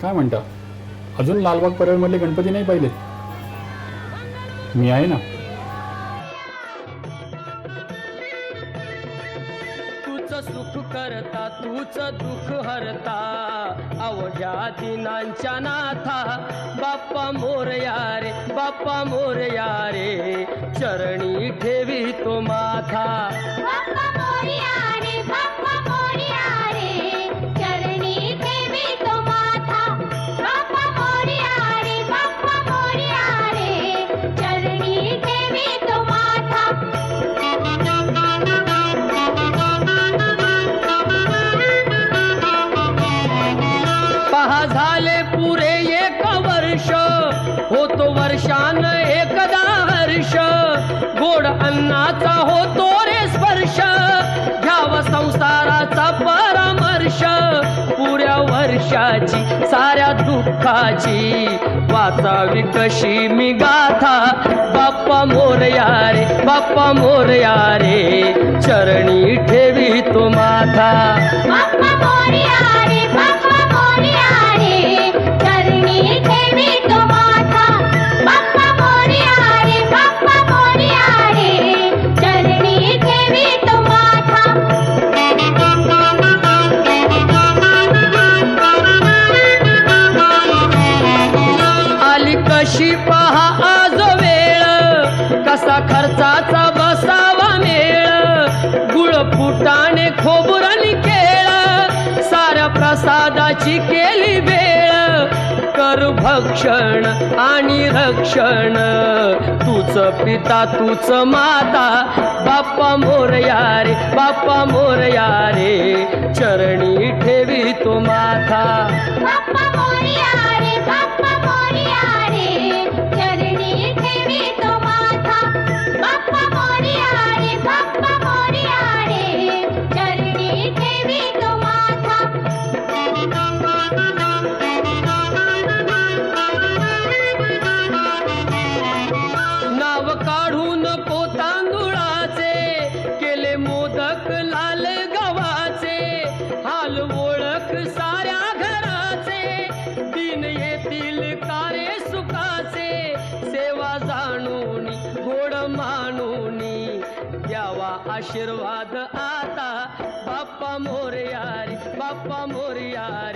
काय म्हणता, अजून लालबाग परळमधले गणपती नाही पाहिले? मी आहे ना. तूच सुख करता तूच दुःख हरता, अवघ्या दिनांच्या नाथा. बाप्पा मोरया रे, बाप्पा मोरया रे, चरणी ठेवी तो माथा. बाप्पा मोरया रे, बाप्पा मोरया रे, चरणी ठेवी तो माथा. बाप्पा मोरया रे, बाप्पा मोरया रे, चरणी ठेवी तो माथा. पहा झाले पुरे एक वर्ष, होतो वर्षान एकदा हर्ष. गोड अन्नाचा होतो रे स्पर्श, घ्यावा संसाराचा परामर्श. पुऱ्या वर्षाची साऱ्या दुःखाची वाचावी कशी मी गाथा. बाप्पा मोरया रे, बाप्पा मोरया रे, चरणी ठेवी तो माथा. बाप्पा मोरया रे, बाप्पा मोरया रे, चरणी ठेवी तो माथा. बाप्पा मोरया रे, बाप्पा मोरया रे, चरणी ठेवी तो माथा. आली कशी पहा आज वेळ, कसा खर्चाचा बसावा मेळ. गुळ फुटाणे खोबरणी केळ, साऱ्या प्रसादाची केली वेळ. कर भक्षण आणि रक्षण, तूच पिता तूच माता. बाप्पा मोरया रे, बाप्पा मोरया रे, चरणी ठेवी तो माथा. बाप्पा मोरया रे, बाप्पा मोरया रे, चरणी ठेवी तो माथा. बाप्पा मोरया रे, बाप्पा मोरया रे, चरणी ठेवी तो माथा. नाव काढून तांदुळाचे, केले मोदक लाल गव्हाचे. हाल ओळख साऱ्या घराचे, दिन येतील कारे सुखाचे. सेवा जाणून गोड मानून, द्यावा आशीर्वाद आता. बाप्पा मोरया रे, बाप्पा मोरया